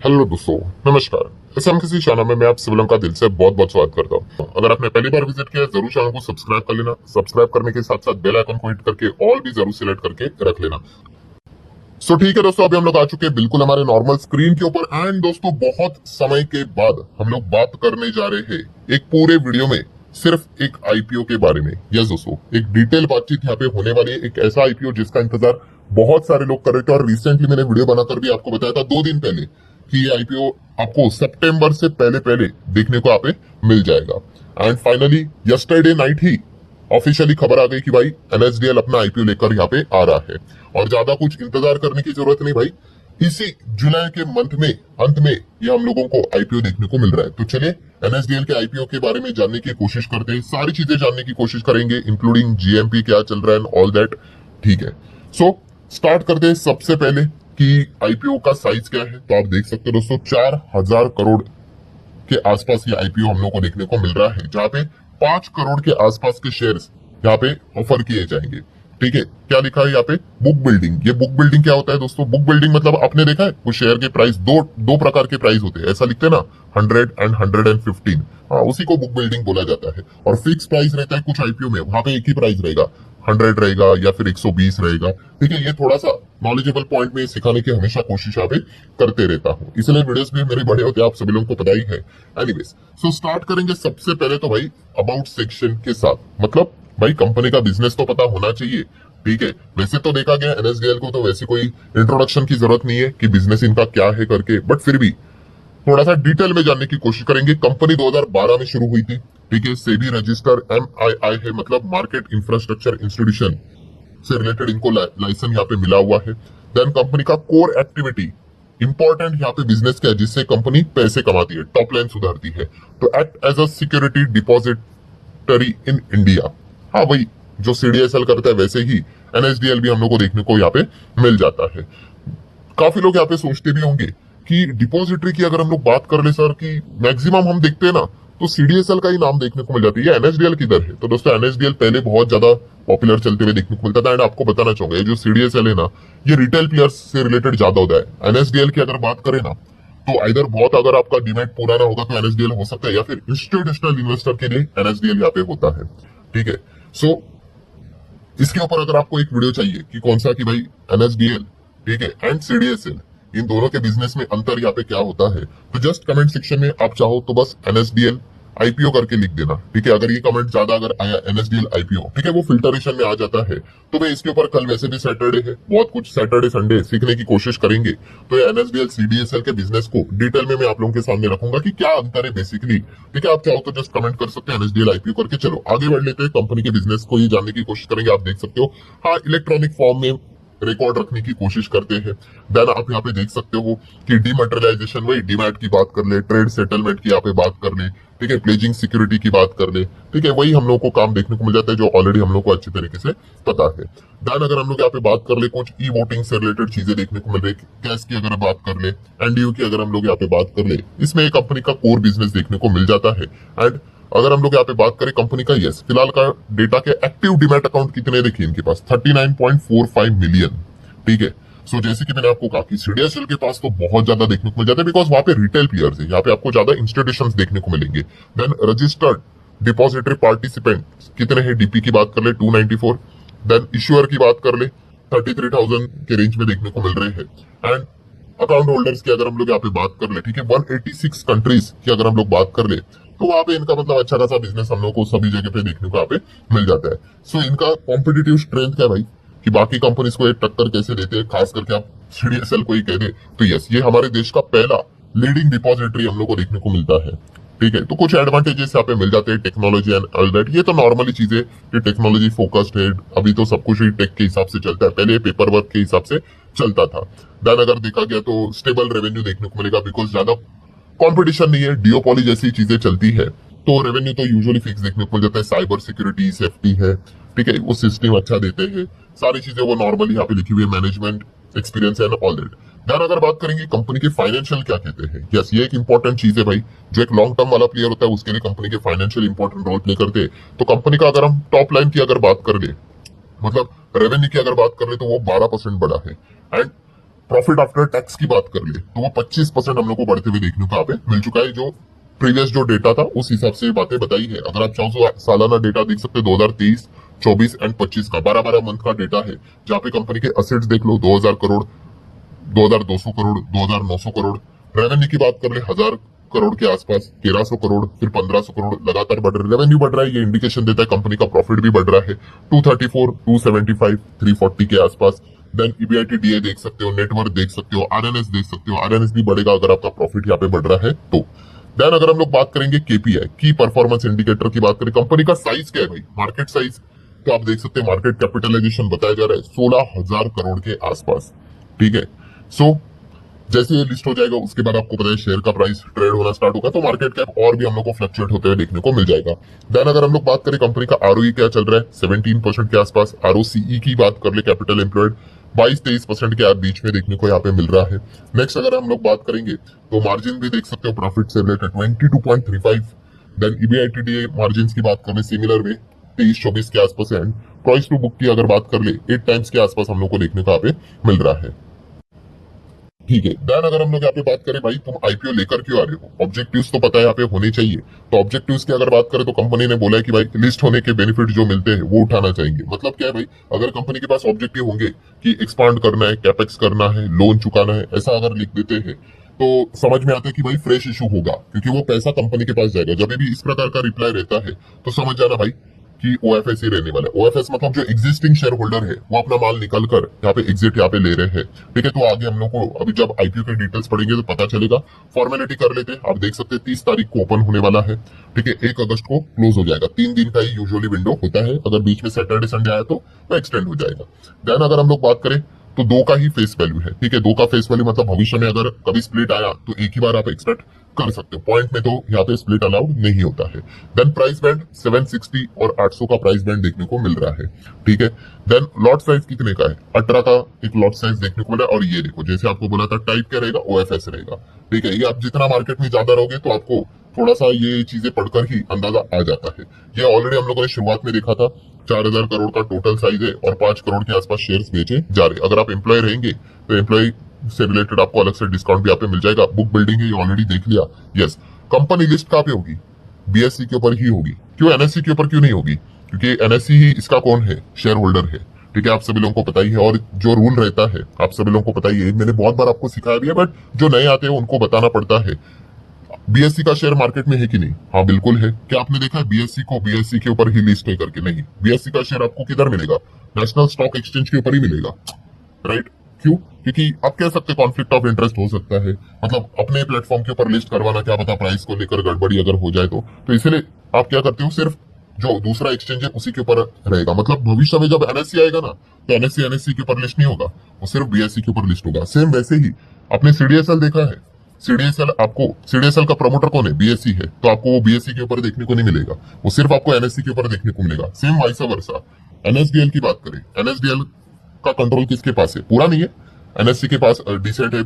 Hello दोस्तों, नमस्कार। SMKC channel में मैं आप सभी का दिल से बहुत बहुत स्वागत करता हूँ। अगर आपने पहली बार विजिट किया है जरूर चैनल को सब्सक्राइब कर लेना। सब्सक्राइब करने के साथ साथ बेल आइकन को हिट करके ऑल भी जरूर सिलेक्ट करके रख लेना। ठीक है दोस्तों, अभी हम लोग आ चुके हैं बिल्कुल हमारे नॉर्मल स्क्रीन के ऊपर। एंड दोस्तों, बहुत समय के बाद हम लोग बात करने जा रहे हैं एक पूरे वीडियो में सिर्फ एक आईपीओ के बारे में। यस दोस्तों, एक डिटेल बातचीत यहाँ पे होने वाली है। एक ऐसा आईपीओ जिसका इंतजार बहुत सारे लोग कर रहे थे और रिसेंटली मैंने वीडियो बनाकर भी आपको बताया था 2 दिन पहले कि ये आईपीओ आपको सितंबर से पहले पहले देखने को यहाँ पे मिल जाएगा। And finally yesterday night he officially खबर आ गई कि भाई एनएसडीएल अपना आईपीओ लेकर यहाँ पे आ रहा है और ज्यादा कुछ इंतजार करने की जरूरत नहीं भाई। इसी जुलाई के मंथ में अंत में ये हम लोगों को आईपीओ देखने को मिल रहा है। तो चलिए एनएसडीएल के आईपीओ के बारे में जानने की कोशिश करते हैं, सारी चीजें जानने की कोशिश करेंगे इंक्लूडिंग जीएमपी क्या चल रहा है एंड ऑल दैट। ठीक है, सो स्टार्ट करते हैं सबसे पहले कि आईपीओ का साइज क्या है। तो आप देख सकते हो दोस्तों 4000 करोड़ के आसपास ये आईपीओ हम लोग को देखने को मिल रहा है, जहाँ पे 5 करोड़ के आसपास के शेयर्स यहाँ पे ऑफर किए जाएंगे। ठीक है, क्या लिखा है यहाँ पे? Book building. ये बुक बिल्डिंग क्या होता है दोस्तों? बुक बिल्डिंग मतलब आपने देखा है वो शेयर के प्राइस दो प्रकार के प्राइस होते हैं, ऐसा लिखते हैं ना, 100 एंड 115। हाँ, उसी को बुक बिल्डिंग बोला जाता है। और फिक्स प्राइस रहता है कुछ आईपीओ में, वहां पे एक ही प्राइस रहेगा, 100 रहेगा या फिर 120 रहेगा। ठीक है, ये थोड़ा सा नॉलेजेबल पॉइंट में सिखाने की हमेशा कोशिश यहाँ पे करते रहता हूँ, इसलिए वीडियोस भी मेरे बड़े होते हैं, आप सभी लोगों को पता ही है। एनीवेज, सो स्टार्ट करेंगे सबसे पहले तो भाई अबाउट सेक्शन के साथ। मतलब भाई कंपनी का बिजनेस तो पता होना चाहिए। ठीक है, वैसे तो देखा गया एनएसडीएल को तो वैसे कोई इंट्रोडक्शन की जरूरत नहीं है कि बिजनेस इनका क्या है करके, बट फिर भी थोड़ा सा डिटेल में जानने की कोशिश करेंगे। कंपनी 2012 में शुरू हुई थी। ठीक है, सेबी रजिस्टर MII है, मतलब मार्केट इंफ्रास्ट्रक्चर इंस्टीट्यूशन से रिलेटेड इनको लाइसेंस यहाँ पे मिला हुआ है। देन कंपनी का कोर एक्टिविटी इंपॉर्टेंट यहाँ पे बिजनेस क्या है जिससे कंपनी पैसे कमाती है, टॉप लाइन सुधारती है, तो act as a security depository in India. हाँ भाई, जो सीडीएसएल करता है वैसे ही एनएसडीएल भी हम लोग को देखने को यहाँ पे मिल जाता है। काफी लोग यहाँ पे सोचते भी होंगे कि डिपॉजिटरी की अगर हम लोग बात कर ले सर, कि मैक्सिमम हम देखते हैं ना तो सीडीएसएल का ही नाम देखने को मिल जाती है, एनएसडीएल किधर है? तो दोस्तों एनएसडीएल पहले बहुत ज्यादा पॉपुलर चलते हुए देखने को मिलता था। एंड आपको बताना चाहूंगा ये जो सीडीएसएल है ना, ये रिटेल प्लेयर्स से रिलेटेड ज्यादा होता है। एनएसडीएल की अगर बात करें ना तो इधर बहुत अगर आपका डिमेट पुराना होगा तो एनएसडीएल हो सकता है, या फिर इंस्टीट्यूशनल इन्वेस्टर के लिए एनएसडीएल यहाँ पे होता है। ठीक है, सो इसके ऊपर अगर आपको एक वीडियो चाहिए कि कौन सा, कि भाई एनएसडीएल ठीक है एंड सीडीएसएल, इन दोनों के बिजनेस में अंतर यहाँ पे क्या होता है, तो जस्ट कमेंट सेक्शन में आप चाहो तो बस एनएसडीएल आईपीओ करके लिख देना। ठीक है, अगर ये कमेंट ज्यादा अगर आया एनएसडीएल आईपीओ, ठीक है, वो फिल्टरेशन में आ जाता है। तो मैं इसके ऊपर कल वैसे भी सैटरडे है, बहुत कुछ सैटरडे संडे सीखने की कोशिश करेंगे। तो एनएसडीएल सीडीएसएल के बिजनेस को डिटेल में मैं आप लोगों के सामने रखूंगा कि क्या अंतर है बेसिकली। ठीक है, आप चाहो तो जस्ट कमेंट कर सकते हैं एनएसडीएल आईपीओ करके। चलो आगे बढ़ लेते हैं, कंपनी के बिजनेस को ही जानने की कोशिश करेंगे। आप देख सकते हो, हाँ, इलेक्ट्रॉनिक फॉर्म में रिकॉर्ड रखने की कोशिश करते हैं। देन आप यहाँ पे देख सकते हो कि डीमैटेरियलाइजेशन, वही डीमैट की बात कर ले, ट्रेड सेटलमेंट की यहाँ पे बात कर ले, ठीक है, प्लेजिंग सिक्योरिटी की बात कर ले। ठीक है, वही हम लोग को काम देखने को मिल जाता है जो ऑलरेडी हम लोग को अच्छी तरीके से पता है। देन अगर हम लोग यहाँ पे बात कर ले, कुछ ई वोटिंग से रिलेटेड चीजें देखने को मिल रही है। कैश की अगर बात कर ले, एनडीयू की अगर हम लोग यहाँ पे बात कर ले, इसमें कंपनी का कोर बिजनेस देखने को मिल जाता है। एंड अगर हम लोग यहाँ पे बात करें कंपनी का, यस, फिलहाल का डेटा के एक्टिव डीमैट अकाउंट कितने देखिए इनके पास, 39.45 मिलियन। ठीक है, सो जैसे कि मैंने आपको कहा कि सीडीएसएल के पास तो बहुत ज्यादा देखने को मिल जाता है, बिकॉज वहां पे रिटेल प्लेयर्स है, यहाँ पे आपको ज्यादा इंस्टीट्यूशंस देखने को मिलेंगे। देन रजिस्टर्ड डिपॉजिटरी पार्टिसिपेंट कितने हैं, डीपी की बात कर ले 294। देन इश्यूअर की बात कर ले 33,000 के रेंज में देखने को मिल रहे हैं। एंड अकाउंट होल्डर्स की अगर हम लोग यहाँ पे बात कर ले, ठीक है, 186 कंट्रीज की अगर हम लोग बात कर ले, तो वहां पे इनका मतलब अच्छा खासा बिजनेस हम लोग को सभी जगह पे देखने को यहाँ पे मिल जाता है। सो इनका कॉम्पिटिटिव स्ट्रेंथ क्या है भाई, कि बाकी कंपनीज को एक टक्कर कैसे देते हैं, खास करके आप सीडीएसएल को ही कह दे तो यस, ये हमारे देश का पहला लीडिंग डिपॉजिटरी हम लोग को देखने को मिलता है। ठीक है, तो कुछ एडवांटेजेस यहाँ पे मिल जाते हैं, टेक्नोलॉजी एंड ऑल दैट। ये तो नॉर्मली चीजें कि टेक्नोलॉजी फोकस्ड है, अभी तो सब कुछ ही टेक के हिसाब से चलता है, पहले पेपर वर्क के हिसाब से चलता था। देन अगर देखा गया तो स्टेबल रेवेन्यू देखने को मिलेगा, बिकॉज ज्यादा कॉम्पिटिशन नहीं है, डियोपॉली जैसी चीजें चलती है, तो रेवेन्यू तो यूजुअली फिक्स देखने को मिल जाता है। साइबर सिक्योरिटी, सेफ्टी है, ठीक है, वो सिस्टम अच्छा देते हैं, सारी चीजें वो नॉर्मली यहाँ पे लिखी हुई है, management experience and all that. Then अगर बात करेंगे कंपनी के फाइनेंशियल क्या कहते हैं, यस, ये एक इंपॉर्टेंट चीज है भाई, जो एक लॉन्ग टर्म वाला प्लेयर होता है उसके लिए कंपनी के फाइनेंशियल इंपॉर्टेंट रोल प्ले करते हैं। तो कंपनी का अगर हम टॉप लाइन की अगर बात कर ले, मतलब रेवेन्यू की अगर बात कर ले, तो वो 12% बढ़ा है। एंड प्रॉफिट आफ्टर टैक्स की बात कर ले तो वो 25% हम लोग को बढ़ते हुए देखने को यहाँ पे मिल चुका है। जो प्रीवियस जो डेटा था उस हिसाब से बातें बताई है। अगर आप चाहो तो सालाना डेटा देख सकते हैं 2023, 24 एंड 25 का 12-12 मंथ का डेटा है, जहाँ पे कंपनी के असेट्स देख लो 2000 करोड़, 2200 करोड़, 2900 करोड़। रेवेन्यू की बात कर ले 1000 करोड़ के आसपास, 1300 करोड़, फिर 1500 करोड़, लगातार बढ़ रहे हैं। रेवेन्यू बढ़ रहा है, ये इंडिकेशन देता है कंपनी का प्रॉफिट भी बढ़ रहा है। 234, 275, 340 के आसपास। देन ईबीआईटीडीए देख सकते हो, नेटवर्क देख सकते हो, आरएनएस देख सकते हो। आरएनएस भी बढ़ेगा अगर आपका प्रॉफिट यहाँ पे बढ़ रहा है तो। देन अगर हम लोग बात करेंगे केपीआई की परफॉर्मेंस इंडिकेटर की बात करें, कंपनी का साइज क्या है भाई, मार्केट साइज तो आप देख सकते हैं मार्केट कैपिटलाइजेशन बताया जा रहा है 16,000 करोड़ के आसपास। ठीक है, सो जैसे ये लिस्ट हो जाएगा उसके बाद आपको पता है शेयर का प्राइस ट्रेड होना स्टार्ट होगा, तो मार्केट कैप और भी हम लोग को फ्लक्चुएट होते हुए देखने को मिल जाएगा। देन अगर हम लोग बात करें कंपनी का आरओई क्या चल रहा है 17% के आसपास। आरओसीई की बात कर ले कैपिटल एम्प्लॉयड 22-23% के बीच में देखने को यहाँ पे मिल रहा है। नेक्स्ट अगर हम लोग बात करेंगे तो मार्जिन भी देख सकते हो प्रॉफिट से रिलेटेड 22.35। देन ईबीआईटीडीए मार्जिन की बात करें सिमिलर वे 23-24 के आसपास है। एंड प्राइस टू बुक की अगर बात कर ले 8 टाइम्स के आसपास हम लोग को देखने को यहाँ पे मिल रहा है। ठीक है, देन अगर हम लोग यहाँ पे बात करें भाई तुम आईपीओ लेकर क्यों आ रहे हो, ऑब्जेक्टिव्स तो पता है यहाँ पे होने चाहिए। तो ऑब्जेक्टिव्स की अगर बात करें तो कंपनी ने बोला है कि भाई लिस्ट होने के बेनिफिट जो मिलते हैं वो उठाना चाहेंगे। मतलब क्या है भाई, अगर कंपनी के पास ऑब्जेक्टिव होंगे कि एक्सपांड करना है, कैपेक्स करना है, लोन चुकाना है, ऐसा अगर लिख देते हैं तो समझ में आता है कि भाई फ्रेश इशू होगा, क्योंकि वो पैसा कंपनी के पास जाएगा। जब भी इस प्रकार का रिप्लाई रहता है तो समझ जाना भाई कि ओएफएस ही रहने वाला है। ओएफएस मतलब जो एग्जिस्टिंग शेयर होल्डर है वो अपना माल निकल कर यहाँ पे एग्जिट यहाँ पे ले रहे हैं। ठीक है, तो आगे हम लोग को अभी जब आईपीओ के डिटेल्स पढ़ेंगे तो पता चलेगा। फॉर्मेलिटी कर लेते हैं, आप देख सकते हैं 30 तारीख को ओपन होने वाला है। ठीक है, 1 अगस्त को क्लोज हो जाएगा। 3 दिन का ही यूजुअली विंडो होता है, अगर बीच में सैटरडे संडे आया तो वो एक्सटेंड हो जाएगा। देन अगर हम लोग बात करें तो 2 का ही फेस वैल्यू है। ठीक है, 2 का फेस वैल्यू मतलब भविष्य में अगर कभी स्प्लिट आया तो एक ही बार आप एक्सपेक्ट कर सकते हो। पॉइंट में तो यहाँ पे स्प्लिट अलाउड नहीं होता है। देन प्राइस बैंड 760 और 800 का प्राइस बैंड देखने को मिल रहा है। ठीक है, देन लॉट साइज कितने का है, 18 का एक लॉट साइज देखने को मिला। और ये देखो जैसे आपको बोला था टाइप क्या रहेगा, ओएफएस रहेगा। ठीक है, ये आप जितना मार्केट में ज्यादा रहोगे तो आपको थोड़ा सा ये चीजें पढ़कर ही अंदाजा आ जाता है। ये ऑलरेडी हम लोगों ने शुरुआत में देखा था, 4000 करोड़ का टोटल साइज है और 5 करोड़ के आसपास शेयर्स बेचे जा रहे। अगर आप एम्प्लॉय रहेंगे तो एम्प्लॉय से रिलेटेड आपको अलग से डिस्काउंट भी यहाँ पे मिल जाएगा। बुक बिल्डिंग है, ये ऑलरेडी देख लिया। यस, कंपनी लिस्ट कहाँ पे होगी, बीएससी के ऊपर ही होगी। क्यों एनएससी के ऊपर क्यों नहीं होगी, क्योंकि एनएससी ही इसका कौन है, शेयर होल्डर है। ठीक है, आप सभी लोगों को पता ही है। और जो रूल रहता है आप सभी लोगों को पता ही है, मैंने बहुत बार आपको सिखाया भी है, बट जो नए आते हैं उनको बताना पड़ता है। बीएससी का शेयर मार्केट में है कि नहीं, हाँ बिल्कुल है। क्या आपने देखा है बीएससी को बीएससी के ऊपर ही लिस्ट है करके, नहीं। बीएससी का शेयर आपको किधर मिलेगा, नेशनल स्टॉक एक्सचेंज के ऊपर ही मिलेगा, राइट। क्यों, क्योंकि आप कह सकते कॉन्फ्लिक्ट ऑफ इंटरेस्ट हो सकता है, मतलब अपने प्लेटफॉर्म के ऊपर लिस्ट करवाना, क्या पता प्राइस को लेकर गड़बड़ी अगर हो जाए तो इसलिए आप क्या करते हो, सिर्फ जो दूसरा एक्सचेंज है उसी के ऊपर रहेगा। मतलब भविष्य में जब एनएससी आएगा ना तो एनएससी के ऊपर लिस्ट नहीं होगा, वो सिर्फ बीएससी के ऊपर लिस्ट होगा। सेम वैसे ही आपने सीडीएसएल देखा है, सीडीएसएल का प्रमोटर कौन है, बीएससी है, तो आपको वो बीएससी के ऊपर देखने को नहीं मिलेगा, वो सिर्फ आपको एनएससी के ऊपर देखने को मिलेगा। सेम वाइस वर्सा एनएसडीएल की बात करें, एनएसडीएल का कंट्रोल किसके पास है, पूरा नहीं है, एनएससी के पास डिसेंट है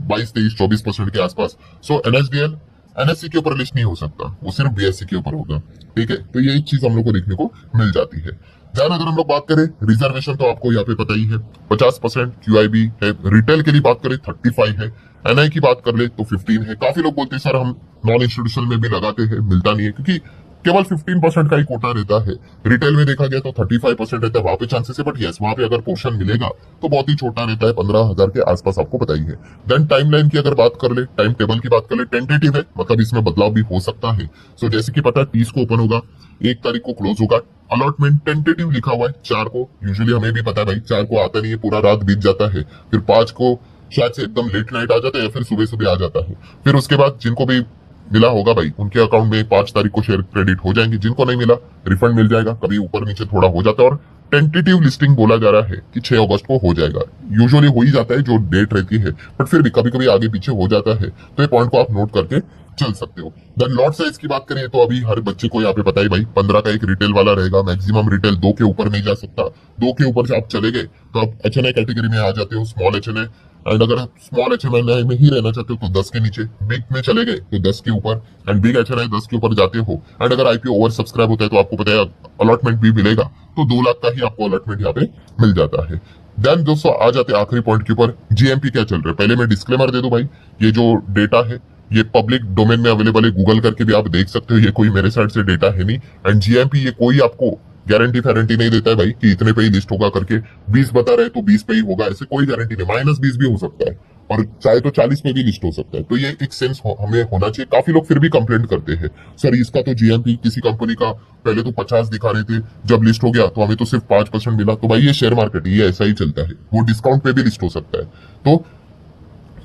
22-23-24% के आसपास। सो एनएसडीएल एनएससी के ऊपर लिस्ट नहीं हो सकता, वो सिर्फ बीएससी के ऊपर होगा। ठीक है, तो यही चीज हम लोग को देखने को मिल जाती है। ध्यान अगर हम लोग बात करें रिजर्वेशन तो आपको यहाँ पे पता ही है 50% क्यूआईबी है। रिटेल के लिए बात करें 35 है, एनआई की बात कर ले तो 15 है। काफी लोग बोलते हैं सर हम नॉन इंस्टीट्यूशनल में भी लगाते हैं, मिलता नहीं है, क्योंकि केवल 15% का ही कोटा रहता है। रिटेल में देखा गया तो 35% रहता है, वहां पे चांसेस है, बट यस वहां पे अगर पोर्शन मिलेगा तो बहुत ही छोटा रहता है, 15,000 के आसपास, आपको पता ही है। देन टाइमलाइन की अगर बात कर ले, टाइम टेबल की बात कर ले, टेंटेटिव है, मतलब इसमें बदलाव भी हो सकता है। सो जैसे कि पता है 30 को ओपन होगा, 1 तारीख को क्लोज होगा। अलॉटमेंट टेंटेटिव लिखा हुआ है 4 को, यूजुअली हमें भी पता है भाई 4 को आता नहीं है, पूरा रात बीत जाता है। फिर 5 को शायद से एकदम लेट नाइट आ जाता है या फिर सुबह सुबह आ जाता है। फिर उसके बाद जिनको भी मिला होगा भाई उनके अकाउंट में 5 तारीख को शेयर क्रेडिट हो जाएंगे, जिनको नहीं मिला रिफंड मिल जाएगा, कभी ऊपर नीचे थोड़ा हो जाता है। और टेंटेटिव लिस्टिंग बोला जा रहा है कि 6 अगस्त को हो जाएगा, यूजुअली हो ही जाता है जो डेट रहती है, बट फिर भी कभी कभी आगे पीछे हो जाता है, तो ये पॉइंट को आप नोट करके चल सकते हो। देन लॉट साइज की बात करें तो अभी हर बच्चे को यहाँ पे पता है भाई 15 का एक रिटेल वाला रहेगा, मैक्सिमम रिटेल 2 के ऊपर नहीं जा सकता। 2 के ऊपर से आप चले गए तो आप एचएनआई कैटेगरी में आ जाते हो, स्मॉल एचएनआई एंड अगर आप स्मॉल HMI में ही रहना चाहते हो तो 10 के नीचे, बिग में चले गए तो 10 के ऊपर, एंड बिग HNI 10 के ऊपर जाते हो, एंड अगर IPO ओवर सब्सक्राइब होता है तो आपको पता है अलॉटमेंट भी मिलेगा, तो 2 लाख का ही आपको अलॉटमेंट यहाँ पे मिल जाता है। देन दोस्तों आ जाते हैं आखिरी पॉइंट के ऊपर, GMP क्या चल रहा है। पहले मैं डिस्क्लेमर दे दूं भाई, ये जो डेटा है ये पब्लिक डोमेन में अवेलेबल है, गूगल करके भी आप देख सकते हो, ये कोई मेरे साइड से डेटा है नहीं। एंड GMP ये कोई आपको गारंटी वारंटी नहीं देता है भाई कि इतने पे ही लिस्ट होगा करके, 20 बता रहे तो 20 पे ही होगा, ऐसे कोई गारंटी नहीं, -20 भी हो सकता है और चाहे तो 40 पे भी लिस्ट हो सकता है। तो ये एक सेंस हमें होना चाहिए। काफी लोग फिर भी कंप्लेंट करते हैं, सर इसका तो GMP किसी कंपनी का पहले तो 50 दिखा रहे थे, जब लिस्ट हो गया तो हमें तो सिर्फ 5% मिला। तो भाई ये शेयर मार्केट ये ऐसा ही चलता है, वो डिस्काउंट पे भी लिस्ट हो सकता है। तो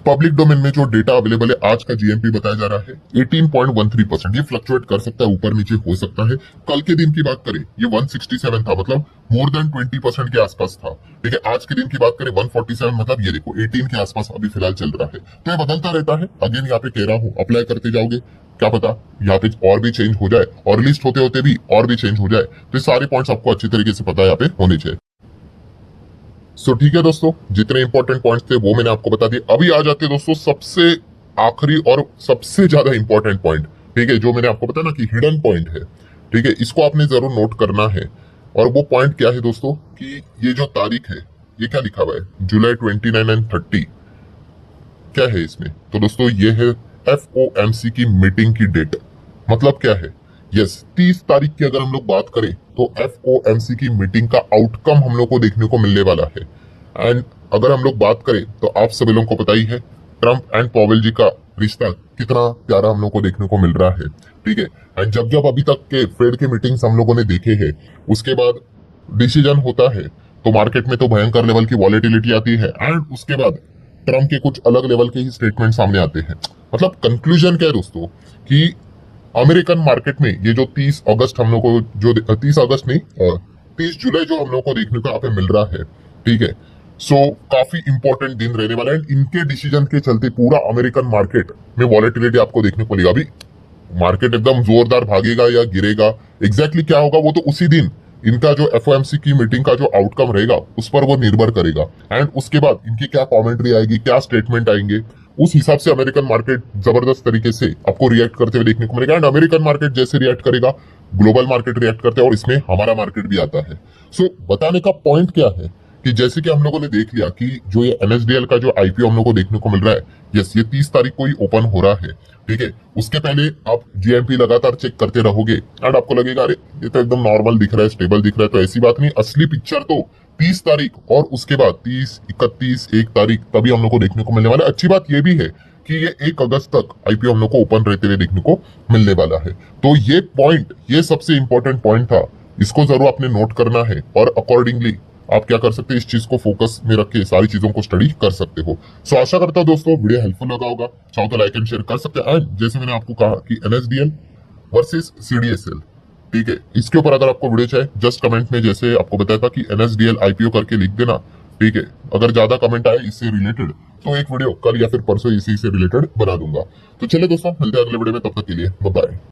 पब्लिक डोमेन में जो डेटा अवेलेबल है, आज का GMP बताया जा रहा है 18.13%। ये फ्लक्चुएट कर सकता है, ऊपर नीचे हो सकता है। कल के दिन की बात करें ये 167 था, मतलब मोर देन 20% के आसपास था। ठीक है, आज के दिन की बात करें 147, मतलब ये देखो 18 के आसपास अभी फिलहाल चल रहा है। तो ये बदलता रहता है। अगेन यहाँ पे कह रहा हूँ, अप्लाई करते जाओगे, क्या पता यहाँ पे और भी चेंज हो जाए और लिस्ट होते होते भी और भी चेंज हो जाए। तो सारे पॉइंट्स आपको अच्छी तरीके से पता है यहाँ पे होने चाहिए। सो ठीक है दोस्तों, जितने इंपॉर्टेंट पॉइंट्स थे वो मैंने आपको बता दिए। अभी आ जाते हैं दोस्तों सबसे आखिरी और सबसे ज्यादा इंपॉर्टेंट पॉइंट, ठीक है, जो मैंने आपको बताया ना कि हिडन पॉइंट है। ठीक है, इसको आपने जरूर नोट करना है। और वो पॉइंट क्या है दोस्तों कि ये जो तारीख है, ये क्या लिखा हुआ है, जुलाई 29 एंड 30, क्या है इसमें? तो दोस्तों ये है FOMC की मीटिंग की डेट। मतलब क्या है, यस 30 तारीख की अगर हम लोग बात करें तो FOMC की मीटिंग का आउटकम हम लोग को देखने को मिलने वाला है। एंड अगर हम लोग बात करें तो आप सभी लोगों को पता ही है ट्रम्प एंड पॉवेल जी का रिश्ता कितना प्यारा हम लोग को देखने को मिल रहा है। ठीक है, एंड जब जब अभी तक के फेड के मीटिंग्स हम लोगों ने देखे हैं, उसके बाद डिसीजन होता है तो मार्केट में तो भयंकर लेवल की वॉलेटिलिटी आती है, एंड उसके बाद ट्रम्प के कुछ अलग लेवल के ही स्टेटमेंट सामने आते हैं। मतलब कंक्लूजन क्या है दोस्तों कि अमेरिकन मार्केट में ये जो 30 अगस्त हम लोग को जो 30 अगस्त नहीं 30 जुलाई जो हम लोग को देखने को यहाँ पे मिल रहा है। ठीक है, सो काफी इंपॉर्टेंट दिन रहने वाला है। इनके डिसीजन के चलते पूरा अमेरिकन मार्केट में वॉलेटिलिटी आपको देखने को मिलेगा। अभी मार्केट एकदम जोरदार भागेगा या गिरेगा, एग्जैक्टली क्या होगा वो तो उसी दिन इनका जो FOMC की मीटिंग का जो आउटकम रहेगा उस पर वो निर्भर करेगा। एंड उसके बाद इनकी क्या कमेंट्री आएगी, क्या स्टेटमेंट आएंगे, उस हिसाब से अमेरिकन मार्केट जबरदस्त तरीके से आपको रिएक्ट करते हुए देखने को मिलेगा। एंड अमेरिकन मार्केट जैसे रिएक्ट करेगा, ग्लोबल मार्केट रिएक्ट करते हैं, और इसमें हमारा मार्केट भी आता है। सो बताने का पॉइंट क्या है कि जैसे कि हम लोगों ने देख लिया कि जो ये NSDL का जो IPO हम लोग को देखने को मिल रहा है, यस ये 30 तारीख को ही ओपन हो रहा है। ठीक है, उसके पहले आप GMP लगातार चेक करते रहोगे एंड आपको लगेगा अरे ये तो एकदम नॉर्मल दिख रहा है, स्टेबल दिख रहा है। तो ऐसी बात नहीं, असली पिक्चर तो 30 तारीख और उसके बाद 30, 31, 1 तारीख तभी हम लोग को देखने को मिलने वाला है। अच्छी बात ये भी है कि ये 1 अगस्त तक IPO हम लोग को ओपन रहते हुए देखने को मिलने वाला है। तो ये पॉइंट, ये सबसे इंपॉर्टेंट पॉइंट था, इसको जरूर आपने नोट करना है और अकॉर्डिंगली आप क्या कर सकते हैं, इस चीज को फोकस में रख के सारी चीजों को स्टडी कर सकते हो। सो आशा करता हूं दोस्तों वीडियो हेल्पफुल लगा होगा। चाहो तो लाइक एंड शेयर कर सकते हैं। एंड जैसे मैंने आपको कहा कि NSDL वर्सेस CDSL, ठीक है, इसके ऊपर अगर आपको वीडियो चाहिए जस्ट कमेंट में जैसे आपको बताया था कि NSDL IPO करके लिख देना। ठीक है, अगर ज्यादा कमेंट आए इससे रिलेटेड तो एक वीडियो कल या फिर परसों इसी से रिलेटेड बना दूंगा। तो चलिए दोस्तों, मिलते हैं अगले वीडियो में, तब तक के लिए बाय बाय।